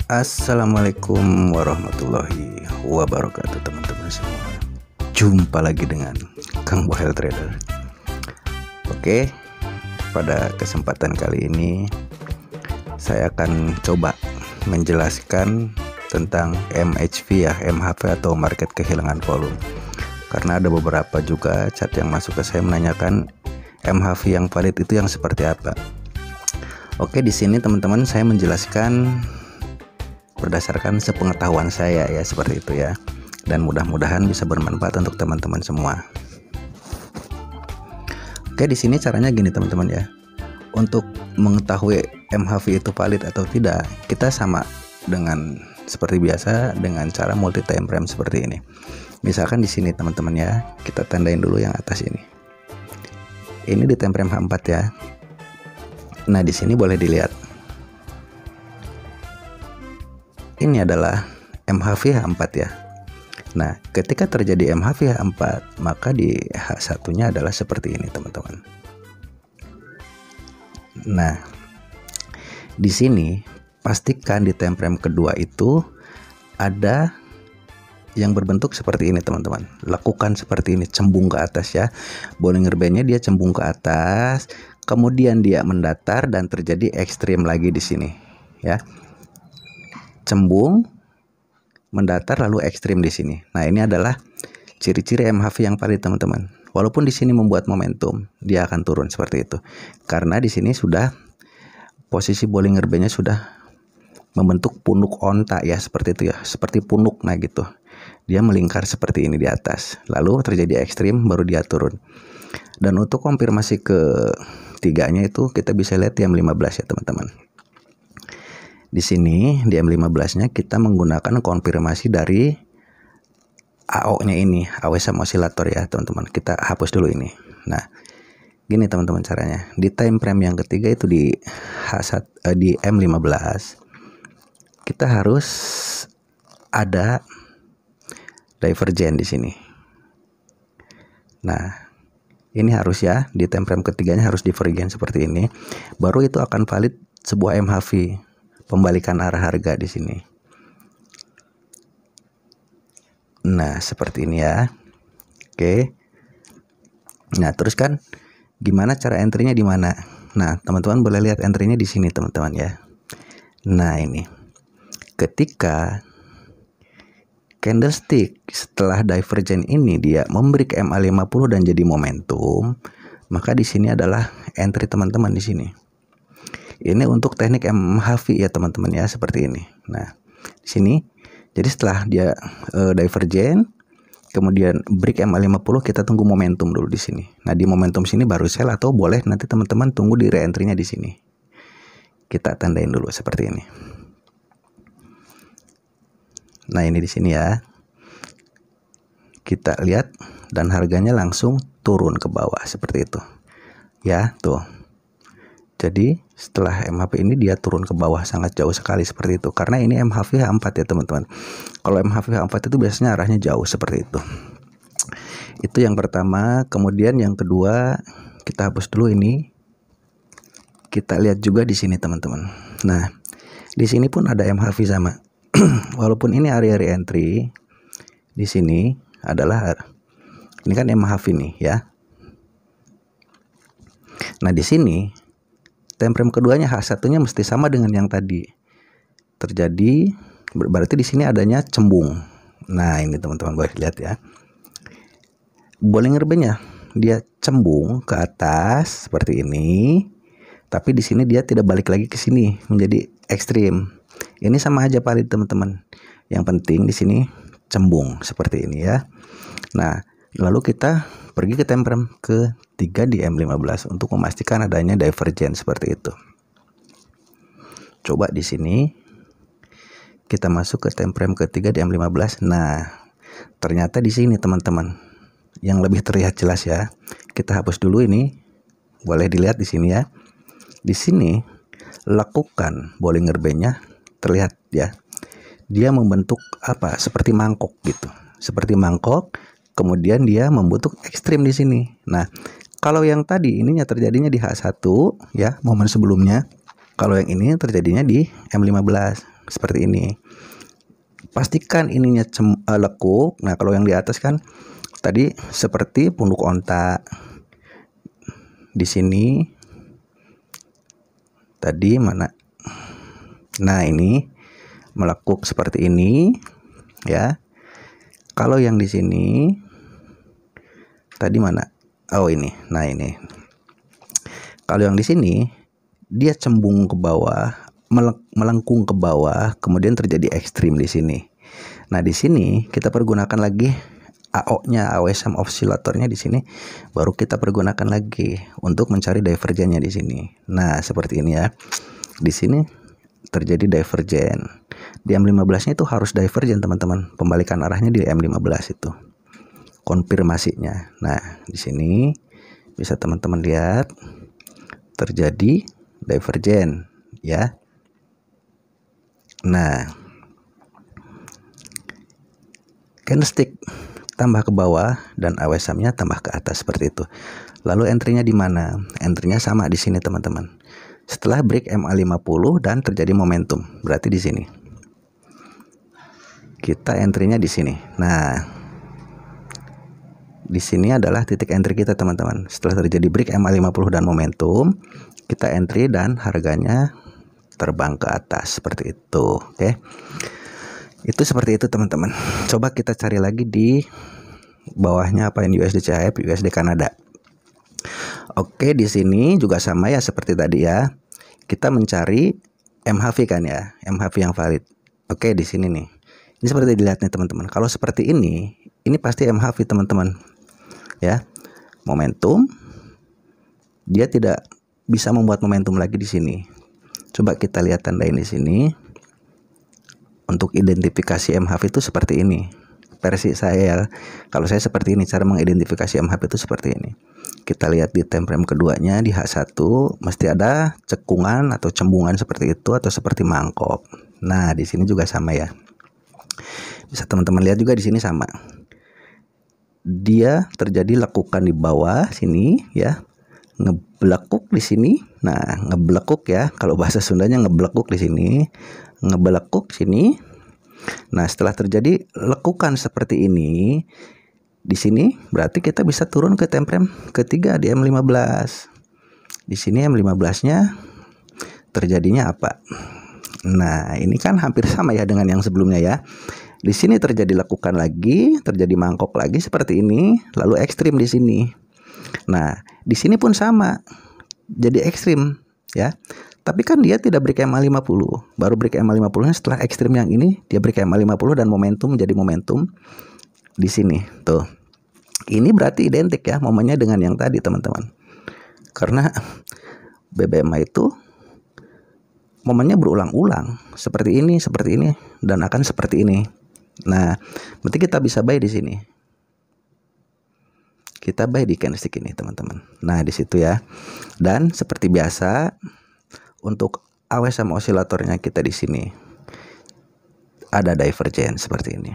Assalamualaikum warahmatullahi wabarakatuh teman-teman semua. Jumpa lagi dengan Kang Bohel Trader. Oke, pada kesempatan kali ini saya akan coba menjelaskan tentang MHV ya, MHV atau market kehilangan volume. Karena ada beberapa juga chat yang masuk ke saya menanyakan MHV yang valid itu yang seperti apa. Oke, di sini teman-teman saya menjelaskan berdasarkan sepengetahuan saya ya, seperti itu ya, dan mudah-mudahan bisa bermanfaat untuk teman-teman semua. Oke, di sini caranya gini teman-teman ya. Untuk mengetahui MHV itu valid atau tidak, kita sama dengan seperti biasa dengan cara multi time frame seperti ini. Misalkan di sini teman-teman ya, kita tandain dulu yang atas ini. Ini di time frame H4 ya. Nah, di sini boleh dilihat. Ini adalah MHV H4 ya. Nah, ketika terjadi MHV H4, maka di H1-nya adalah seperti ini, teman-teman. Nah, di sini pastikan di time frame kedua itu ada yang berbentuk seperti ini, teman-teman. Lakukan seperti ini, cembung ke atas ya. Bollinger Band-nya dia cembung ke atas, kemudian dia mendatar dan terjadi ekstrim lagi di sini ya. Cembung, mendatar lalu ekstrim di sini. Nah, ini adalah ciri-ciri MHV yang valid, teman-teman. Walaupun di sini membuat momentum, dia akan turun seperti itu. Karena di sini sudah posisi Bollinger Band-nya sudah membentuk punuk onta ya, seperti itu ya, seperti punuk. Nah, gitu. Dia melingkar seperti ini di atas. Lalu terjadi ekstrim baru dia turun. Dan untuk konfirmasi ketiganya itu kita bisa lihat di M15 ya, teman-teman. Di sini di M15-nya kita menggunakan konfirmasi dari AO-nya ini, AWSM oscillator ya, teman-teman. Kita hapus dulu ini. Nah, gini teman-teman caranya. Di time frame yang ketiga itu di di M15 kita harus ada divergen di sini. Nah, ini harus ya, di time frame ketiganya harus divergen seperti ini. Baru itu akan valid sebuah MHV. Pembalikan arah harga di sini. Nah, seperti ini ya. Oke. Nah, terus kan gimana cara entry-nya di mana? Nah, teman-teman boleh lihat entry-nya di sini, teman-teman ya. Nah, ini. Ketika candlestick setelah divergen ini dia memberi ke MA50 dan jadi momentum, maka di sini adalah entry teman-teman di sini. Ini untuk teknik MHV ya, teman-teman ya, seperti ini. Nah, di sini jadi setelah dia divergen, kemudian break MA50, kita tunggu momentum dulu di sini. Nah, di momentum sini baru sell atau boleh nanti teman-teman tunggu di re-entry-nya di sini. Kita tandain dulu seperti ini. Nah, ini di sini ya. Kita lihat dan harganya langsung turun ke bawah seperti itu. Ya, tuh. Jadi setelah MHV ini dia turun ke bawah sangat jauh sekali seperti itu. Karena ini MHV H4 ya, teman-teman. Kalau MHV H4 itu biasanya arahnya jauh seperti itu. Itu yang pertama. Kemudian yang kedua, kita hapus dulu ini. Kita lihat juga di sini, teman-teman. Nah, di sini pun ada MHV sama. Walaupun ini area re-entry, di sini adalah ini kan MHV nih ya. Nah, di sini time frame keduanya H1-nya mesti sama dengan yang tadi. Terjadi berarti di sini adanya cembung. Nah, ini teman-teman boleh lihat ya. Bollinger Band-nya dia cembung ke atas seperti ini. Tapi di sini dia tidak balik lagi ke sini menjadi ekstrim. Ini sama aja valid, teman-teman. Yang penting di sini cembung seperti ini ya. Nah, lalu kita pergi ke time frame ketiga di M15 untuk memastikan adanya divergen seperti itu. Coba di sini kita masuk ke time frame ketiga di M15. Nah, ternyata di sini teman-teman yang lebih terlihat jelas ya. Kita hapus dulu ini. Boleh dilihat di sini ya. Di sini lakukan Bollinger Band-nya terlihat ya. Dia membentuk apa? Seperti mangkok gitu. Seperti mangkok. Kemudian dia membentuk ekstrim di sini. Nah, kalau yang tadi ininya terjadinya di H1 ya, momen sebelumnya. Kalau yang ini terjadinya di M15. seperti ini. Pastikan ininya lekuk. Nah, kalau yang di atas kan tadi seperti punduk onta. Di sini tadi mana? Nah, ini melekuk seperti ini ya. Kalau yang di sini tadi mana? Oh, ini. Nah, ini. Kalau yang di sini dia cembung ke bawah, melengkung ke bawah, kemudian terjadi ekstrim di sini. Nah, di sini kita pergunakan lagi AO-nya, AOSM oscillatornya di sini, baru kita pergunakan lagi untuk mencari divergennya di sini. Nah, seperti ini ya. Di sini terjadi divergen. Di M15-nya itu harus divergen, teman-teman. Pembalikan arahnya di M15 itu. Konfirmasinya. Nah, di sini bisa teman-teman lihat terjadi divergen ya. Nah, candlestick tambah ke bawah dan AWSM-nya tambah ke atas seperti itu. Lalu entry-nya di mana? Entry-nya sama di sini, teman-teman. Setelah break MA50 dan terjadi momentum, berarti di sini. Kita entry-nya di sini. Nah, di sini adalah titik entry kita, teman-teman. Setelah terjadi break MA50 dan momentum, kita entry dan harganya terbang ke atas seperti itu. Oke. Itu seperti itu, teman-teman. Coba kita cari lagi di bawahnya apa ini, USD CHF, USD Kanada. Oke, di sini juga sama ya seperti tadi ya. Kita mencari MHV kan ya, MHV yang valid. Oke, di sini nih. Ini seperti dilihat nih, teman-teman. Kalau seperti ini pasti MHV, teman-teman. Ya. Momentum. Dia tidak bisa membuat momentum lagi di sini. Coba kita lihat tandain di sini. Untuk identifikasi MHV itu seperti ini. Versi saya, kalau saya seperti ini, cara mengidentifikasi MHV itu seperti ini. Kita lihat di time frame keduanya di H1 mesti ada cekungan atau cembungan seperti itu atau seperti mangkok. Nah, di sini juga sama ya. Bisa teman-teman lihat juga di sini sama. Dia terjadi lekukan di bawah sini ya. Ngeblekuk di sini. Nah, ngeblekuk ya. Kalau bahasa Sundanya ngeblekuk di sini. Ngebelekuk sini. Nah, setelah terjadi lekukan seperti ini di sini, berarti kita bisa turun ke time frame ketiga di M15. Di sini M15-nya terjadinya apa? Nah, ini kan hampir sama ya dengan yang sebelumnya ya. Di sini terjadi lekukan lagi, terjadi mangkok lagi seperti ini, lalu ekstrim di sini. Nah, di sini pun sama. Jadi ekstrim ya. Tapi kan dia tidak break MA50. Baru break MA50-nya setelah ekstrim yang ini, dia break MA50 dan momentum menjadi momentum di sini. Tuh. Ini berarti identik ya momennya dengan yang tadi, teman-teman. Karena BBMA itu momennya berulang-ulang. Seperti ini, dan akan seperti ini. Nah, berarti kita bisa buy di sini. Kita buy di candlestick ini, teman-teman. Nah, di situ ya. Dan seperti biasa, untuk AWSM osilatornya kita di sini ada divergen seperti ini.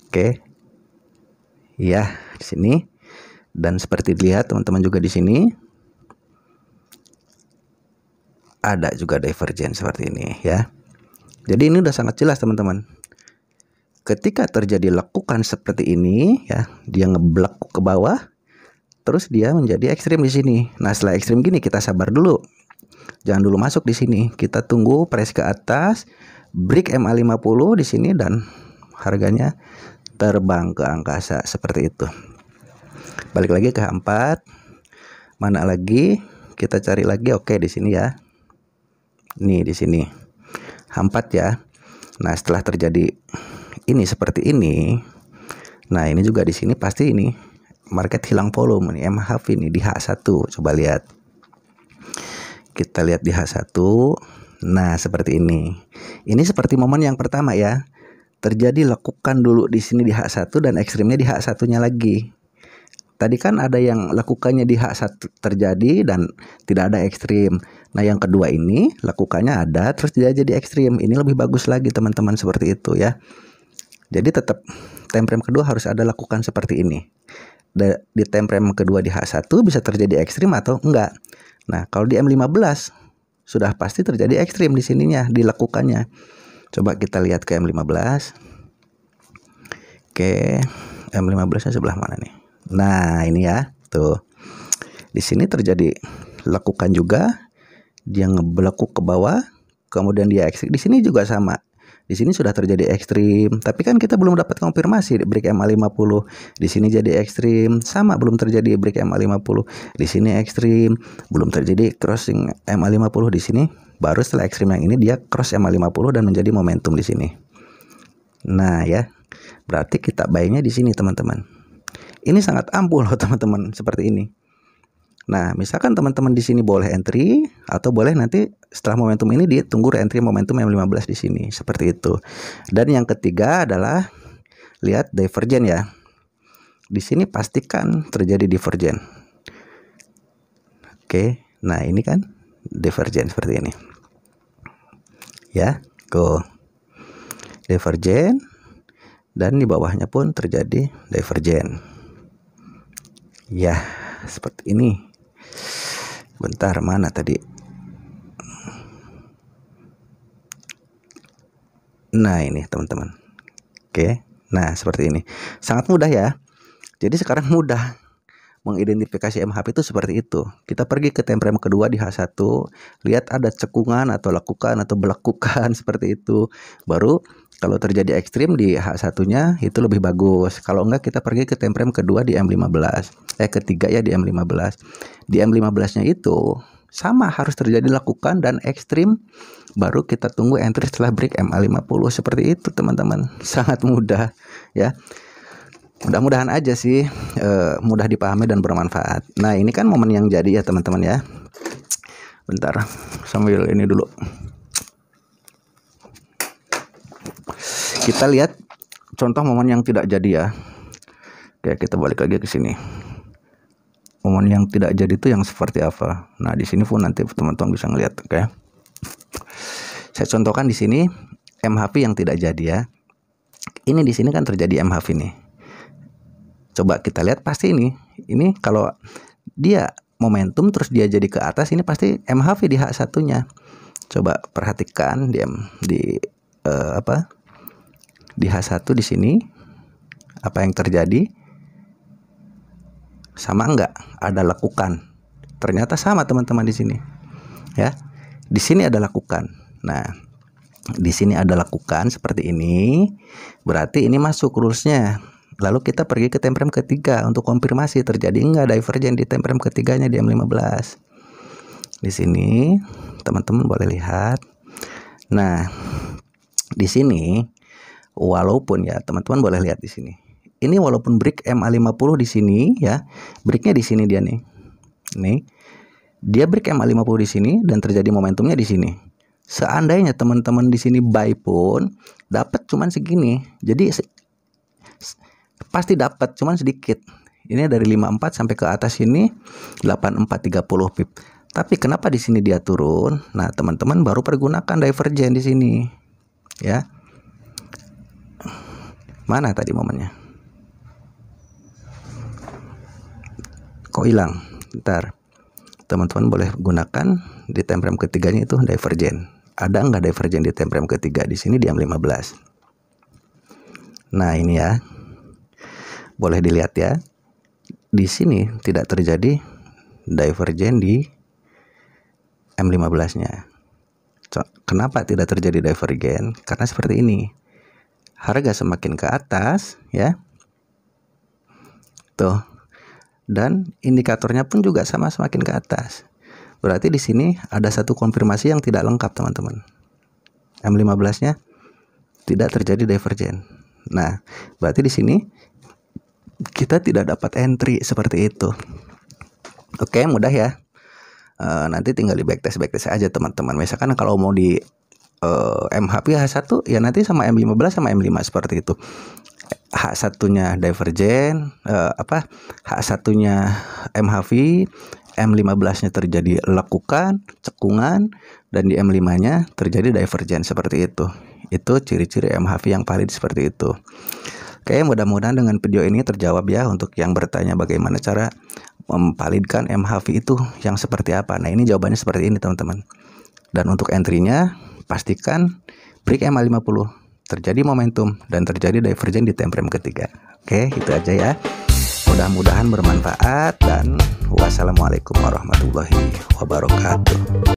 Oke. Ya, di sini. Dan seperti dilihat teman-teman juga di sini ada juga divergen seperti ini ya. Jadi ini udah sangat jelas, teman-teman. Ketika terjadi lekukan seperti ini ya, dia ngeblek ke bawah, terus dia menjadi ekstrim di sini. Nah, setelah ekstrim gini kita sabar dulu. Jangan dulu masuk di sini. Kita tunggu press ke atas, break MA50 di sini dan harganya terbang ke angkasa seperti itu. Balik lagi ke H4. Mana lagi? Kita cari lagi. Oke, di sini ya. Nih di sini. H4 ya. Nah, setelah terjadi ini seperti ini. Nah, ini juga di sini pasti ini market hilang volume nih, MHV ini di H1. Coba lihat. Kita lihat di H1. Nah, seperti ini. Ini seperti momen yang pertama ya. Terjadi lekukan dulu di sini di H1 dan ekstrimnya di H1-nya lagi. Tadi kan ada yang lekukannya di H1 terjadi dan tidak ada ekstrim. Nah, yang kedua ini lekukannya ada terus tidak jadi ekstrim. Ini lebih bagus lagi, teman-teman, seperti itu ya. Jadi tetap time frame kedua harus ada lakukan seperti ini. Di time frame kedua di H1 bisa terjadi ekstrim atau enggak. Nah, kalau di M15 sudah pasti terjadi ekstrim di sininya, dilakukannya. Coba kita lihat ke M15. Oke, M15-nya sebelah mana nih? Nah, ini ya, tuh. Di sini terjadi lekukan juga. Dia ngebelekuk ke bawah, kemudian dia ekstrim. Di sini juga sama. Di sini sudah terjadi ekstrim, tapi kan kita belum dapat konfirmasi break MA50. Di sini jadi ekstrim, sama belum terjadi break MA50. Di sini ekstrim, belum terjadi crossing MA50 di sini. Baru setelah ekstrim yang ini dia cross MA50 dan menjadi momentum di sini. Nah, ya. Berarti kita buy-nya di sini, teman-teman. Ini sangat ampuh loh, teman-teman, seperti ini. Nah, misalkan teman-teman di sini boleh entry atau boleh nanti setelah momentum ini ditunggu re-entry momentum M15 di sini, seperti itu. Dan yang ketiga adalah lihat divergen ya. Di sini pastikan terjadi divergen. Oke, nah ini kan divergen seperti ini. Ya, go. Divergen dan di bawahnya pun terjadi divergen. Ya, seperti ini. Bentar, mana tadi? Nah, ini teman-teman. Oke. Nah, seperti ini. Sangat mudah ya. Jadi sekarang mudah mengidentifikasi MHP itu seperti itu. Kita pergi ke time frame kedua di H1, lihat ada cekungan atau lekukan atau belekukan seperti itu. Baru kalau terjadi ekstrim di H1-nya itu lebih bagus. Kalau enggak kita pergi ke time frame kedua di M15. Ketiga ya di M15. Di M15-nya itu sama harus terjadi lekukan dan ekstrim, baru kita tunggu entry setelah break MA50 seperti itu, teman-teman. Sangat mudah ya. Mudah-mudahan aja sih mudah dipahami dan bermanfaat. Nah, ini kan momen yang jadi ya, teman-teman ya. Bentar, sambil ini dulu. Kita lihat contoh momen yang tidak jadi ya. Oke, kita balik lagi ke sini. Momen yang tidak jadi itu yang seperti apa? Nah, di sini pun nanti teman-teman bisa ngelihat, oke. Saya contohkan di sini MHP yang tidak jadi ya. Ini di sini kan terjadi MHP nih. Coba kita lihat pasti ini. Ini kalau dia momentum terus dia jadi ke atas, ini pasti MHP di H1-nya. Coba perhatikan di di H1 di sini apa yang terjadi? Sama enggak? Ada lekukan. Ternyata sama, teman-teman, di sini. Ya. Di sini ada lekukan. Nah, di sini ada lekukan seperti ini. Berarti ini masuk rules-nya. Lalu kita pergi ke time frame ketiga untuk konfirmasi terjadi enggak divergen di time frame ketiganya di M15. Di sini teman-teman boleh lihat. Nah, di sini walaupun ya teman-teman boleh lihat di sini. Ini walaupun break MA50 di sini ya, breaknya di sini dia nih. Nih. Dia break MA50 di sini dan terjadi momentumnya di sini. Seandainya teman-teman di sini buy pun dapat cuman segini. Jadi pasti dapat cuman sedikit. Ini dari 54 sampai ke atas ini 8430 pip. Tapi kenapa di sini dia turun? Nah, teman-teman baru pergunakan divergen di sini. Ya. Mana tadi momennya? Kok hilang? Ntar teman-teman boleh gunakan di time frame ketiganya itu divergen. Ada nggak divergen di time frame ketiga? Di sini di M15. Nah, ini ya. Boleh dilihat ya. Di sini tidak terjadi divergen di M15-nya. Kenapa tidak terjadi divergen? Karena seperti ini. Harga semakin ke atas ya. Tuh. Dan indikatornya pun juga sama semakin ke atas. Berarti di sini ada satu konfirmasi yang tidak lengkap, teman-teman. M15-nya tidak terjadi divergen. Nah, berarti di sini kita tidak dapat entry seperti itu. Oke, mudah ya. Nanti tinggal di backtest aja, teman-teman. Misalkan kalau mau di MHP H1 ya nanti sama M15 sama M5 seperti itu. H1-nya divergen, H1-nya MHV, M15-nya terjadi lekukan, cekungan, dan di M5-nya terjadi divergen seperti itu. Itu ciri-ciri MHV yang valid seperti itu. Oke, mudah-mudahan dengan video ini terjawab ya untuk yang bertanya bagaimana cara memvalidkan MHV itu yang seperti apa. Nah, ini jawabannya seperti ini, teman-teman. Dan untuk entry-nya pastikan break MA50, terjadi momentum dan terjadi divergen di time frame ketiga. Oke, itu aja ya. Mudah-mudahan bermanfaat dan wassalamualaikum warahmatullahi wabarakatuh.